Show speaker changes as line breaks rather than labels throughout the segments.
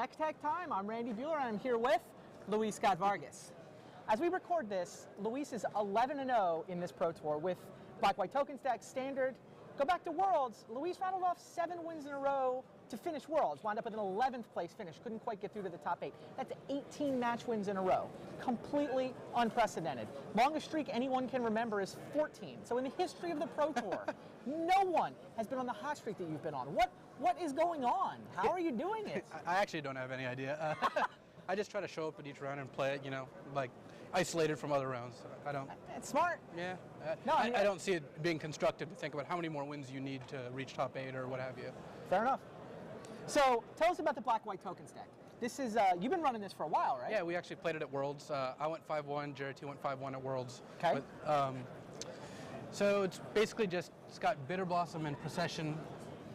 Deck Tech time. I'm Randy Bueller, and I'm here with Luis Scott-Vargas. As we record this, Luis is 11-0 in this Pro Tour with Black-White Token Stack, Standard. Go back to Worlds, Luis rattled off 7 wins in a row to finish Worlds, wound up with an 11th place finish, couldn't quite get through to the top 8. That's 18 match wins in a row. Completely unprecedented. Longest streak anyone can remember is 14. So in the history of the Pro Tour, no one has been on the hot streak that you've been on. What is going on? How are you doing it?
I actually don't have any idea. I just try to show up at each round and play it, you know, like isolated from other rounds. I don't.
It's smart.
Yeah.
No,
I don't see it being constructive to think about how many more wins you need to reach top 8 or what have you.
Fair enough. So tell us about the Black-White Token Stack. This is, you've been running this for a while, right?
Yeah, we actually played it at Worlds. I went 5-1, Jared T went 5-1 at Worlds.
Okay.
But, so it's basically just, it's got Bitterblossom and Procession,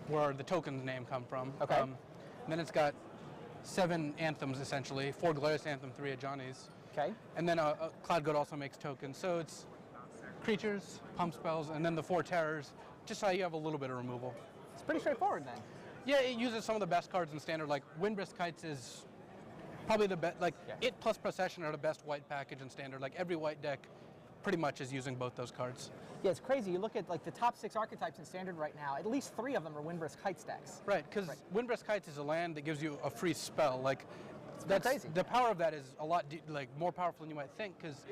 where the token's name come from.
Okay.
And then it's got 7 anthems, essentially, 4 Glorious Anthem, 3 Ajani's.
Okay.
And then Cloudgoat also makes tokens. So it's creatures, pump spells, and then the 4 terrors, just so you have a little bit of removal.
It's pretty straightforward then.
Yeah, it uses some of the best cards in Standard. Like Windbrisk Heights is probably the best. Like it plus Procession are the best white package in Standard. Like every white deck pretty much is using both those cards.
Yeah, it's crazy. You look at like the top 6 archetypes in Standard right now, at least 3 of them are Windbrisk Heights decks.
Right, because Windbrisk Heights is a land that gives you a free spell. Like
that's crazy.
The power of that is a lot like more powerful than you might think, because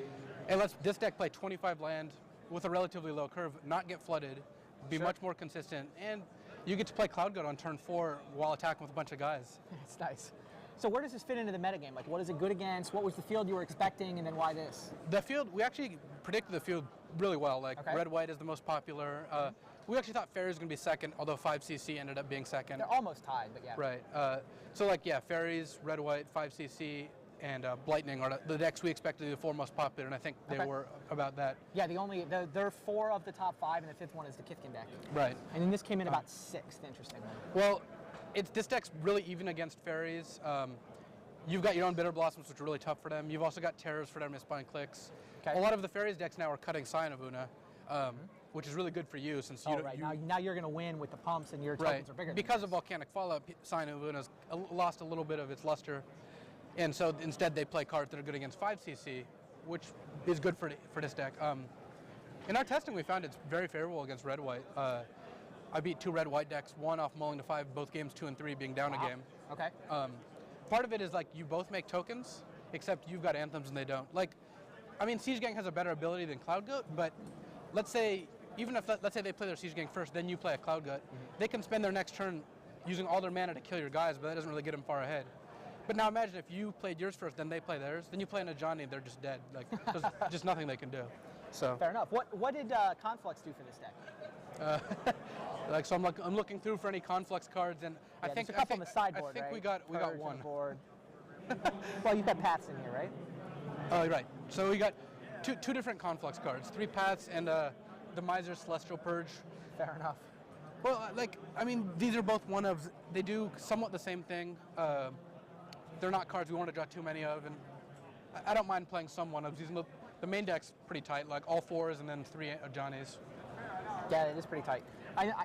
it lets this deck play 25 land with a relatively low curve, not get flooded, be much more consistent, and you get to play Cloudgoat on turn 4 while attacking with a bunch of guys.
It's nice. So where does this fit into the metagame? Like, what is it good against? What was the field you were expecting, and then why this?
The field, we actually predicted the field really well. Like, red-white is the most popular. We actually thought Fairies was going to be second, although 5cc ended up being second.
They're almost tied, but yeah.
Right. So, like, yeah, Fairies, red-white, 5cc, and Blightning are the decks we expected to be the 4 most popular, and I think they were about that.
Yeah, there are 4 of the top 5, and the 5th one is the Kithkin deck.
Right.
And then this came in about 6th, interestingly.
Well, this deck's really even against Fairies. You've got your own Bitterblossoms, which are really tough for them. You've also got Terrors for them to spine clicks. Okay. A lot of the Fairies decks now are cutting Sign of Una, which is really good for you, since
now you're going to win with the pumps, and your tokens are bigger.
Because of Volcanic Fallout, Sign of Una's lost a little bit of its luster. And so instead they play cards that are good against 5cc, which is good for this deck. In our testing, we found it's very favorable against red-white. I beat 2 red-white decks, one off mulling to 5, both games 2 and 3 being down a game.
Okay.
Part of it is like you both make tokens, except you've got anthems and they don't. Like, I mean, Siege Gang has a better ability than Cloudgoat, but let's say, even if, let's say they play their Siege Gang first, then you play a Cloudgoat, they can spend their next turn using all their mana to kill your guys, but that doesn't really get them far ahead. But now imagine if you played yours first, then they play theirs, then you play an Ajani, they're just dead. Like, there's just nothing they can do. So
fair enough. What did Conflux do for this deck?
So I'm looking through for any Conflux cards, and I think
on the sideboard,
I think we got one.
Board. Well, you've got paths in here, right?
Oh, right. So we got two different Conflux cards, 3 paths, and the Miser's Celestial Purge.
Fair enough.
Well, I mean, these are both one of. They do somewhat the same thing. They're not cards we want to draw too many of, and I don't mind playing some one of these. The main deck's pretty tight, like all 4s and then 3 Ajani's.
Yeah, it is pretty tight.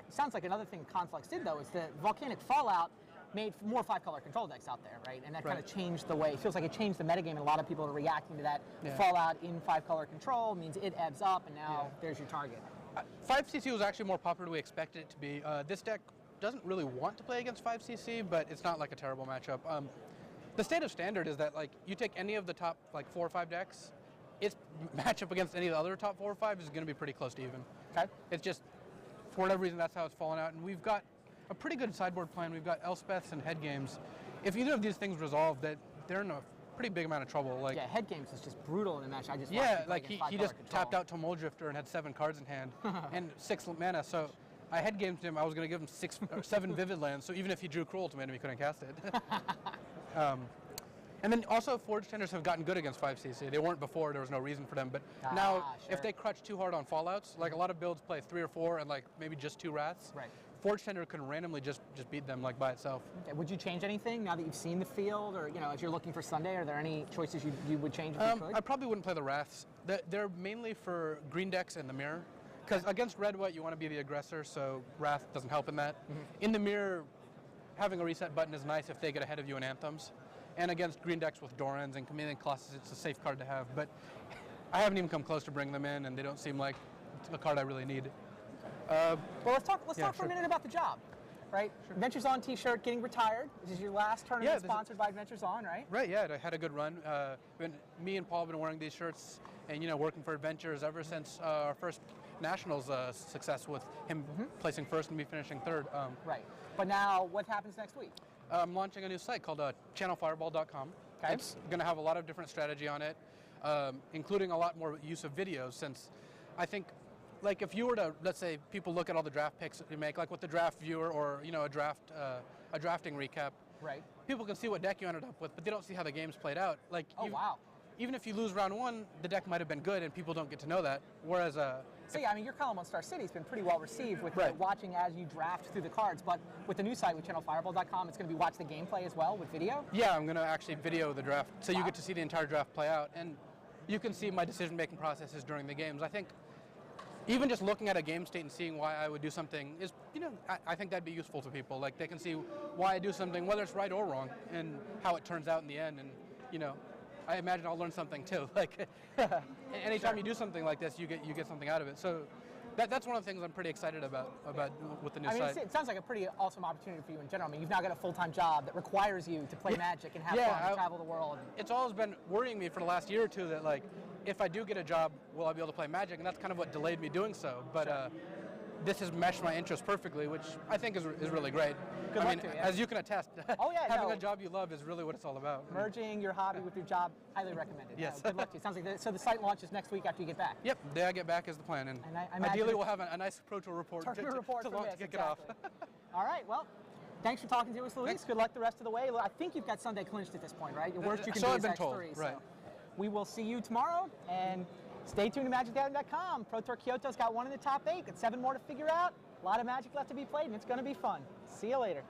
Sounds like another thing Conflux did, though, is that Volcanic Fallout made more 5-color control decks out there, right? And that kind of changed the way. It feels like it changed the metagame, and a lot of people are reacting to that. Yeah. Fallout in 5-color control means it ebbs up, and now there's your target.
5cc was actually more popular than we expected it to be. This deck doesn't really want to play against 5cc, but it's not like a terrible matchup. The state of Standard is that, like, you take any of the top, like, 4 or 5 decks, its matchup against any of the other top 4 or 5 is going to be pretty close to even.
Okay.
It's just, for whatever reason, that's how it's fallen out. And we've got a pretty good sideboard plan. We've got Elspeths and head games. If either of these things resolve, they're in a pretty big amount of trouble. Like,
yeah, head games is just brutal in the match. I just
like he just tapped out to Moldrifter and had 7 cards in hand and 6 mana. So I head gamed him. I was going to give him 6 or 7 Vivid Lands. So even if he drew Cruel Ultimatum, he couldn't cast it. And then also Forge-Tenders have gotten good against 5cc. They weren't before, there was no reason for them. But now, if they crutch too hard on Fallouts, like a lot of builds play 3 or 4 and like maybe just 2 Wraths, Forge-Tender can randomly just beat them like by itself. Okay.
Would you change anything now that you've seen the field, or as you're looking for Sunday? Are there any choices you would change if you could?
I probably wouldn't play the Wraths. They're mainly for green decks in the mirror. Because against red-white, you want to be the aggressor, so Wrath doesn't help in that. In the mirror, having a reset button is nice if they get ahead of you in Anthems. And against green decks with Dorans and Chameleon Colossus, it's a safe card to have. But I haven't even come close to bringing them in, and they don't seem like a card I really need.
Well, let's talk for a minute about the job, right? Sure. Adventures On t-shirt getting retired. This is your last tournament sponsored by Adventures On, right?
Right, yeah, I had a good run. Me and Paul have been wearing these shirts and, working for Adventures ever since our first Nationals success with him placing first and me finishing third.
Right. But now, what happens next week?
I'm launching a new site called channelfireball.com.
Okay.
It's going to have a lot of different strategy on it, including a lot more use of videos, since I think, like, if you were to, let's say, people look at all the draft picks that you make, like with the draft viewer or, a drafting recap.
Right.
People can see what deck you ended up with, but they don't see how the game's played out. Like,
wow.
Even if you lose round one, the deck might have been good, and people don't get to know that. Whereas,
so yeah, I mean, your column on Star City's been pretty well received with watching as you draft through the cards. But with the new site with channelfireball.com, it's going to be watch the gameplay as well with video.
Yeah, I'm going to actually video the draft, so you get to see the entire draft play out, and you can see my decision-making processes during the games. I think even just looking at a game state and seeing why I would do something is, I think that'd be useful to people. Like, they can see why I do something, whether it's right or wrong, and how it turns out in the end. And I imagine I'll learn something too. Like, anytime you do something like this, you get something out of it. So that's one of the things I'm pretty excited about with the new site.
It sounds like a pretty awesome opportunity for you in general. I mean, you've now got a full-time job that requires you to play Magic and have fun and travel the world.
It's always been worrying me for the last year or two that, like, if I do get a job, will I be able to play Magic? And that's kind of what delayed me doing so. But this has meshed my interests perfectly, which I think is really great.
Good luck to you.
As you can attest, having a job you love is really what it's all about.
Merging your hobby with your job, highly recommended.
Yes.
Good luck to you. Sounds like so the site launches next week after you get back.
Yep, the day I get back is the plan, and ideally we'll have a nice Pro Tour report to kick it off.
All right, well, thanks for talking to us, Luis. Good luck the rest of the way. I think you've got Sunday clinched at this point, right? The worst you can do is X3.
Right.
So we will see you tomorrow, and stay tuned to MagicGathering.com. Pro Tour Kyoto's got one in the top 8. Got 7 more to figure out. A lot of Magic left to be played, and it's going to be fun. See you later.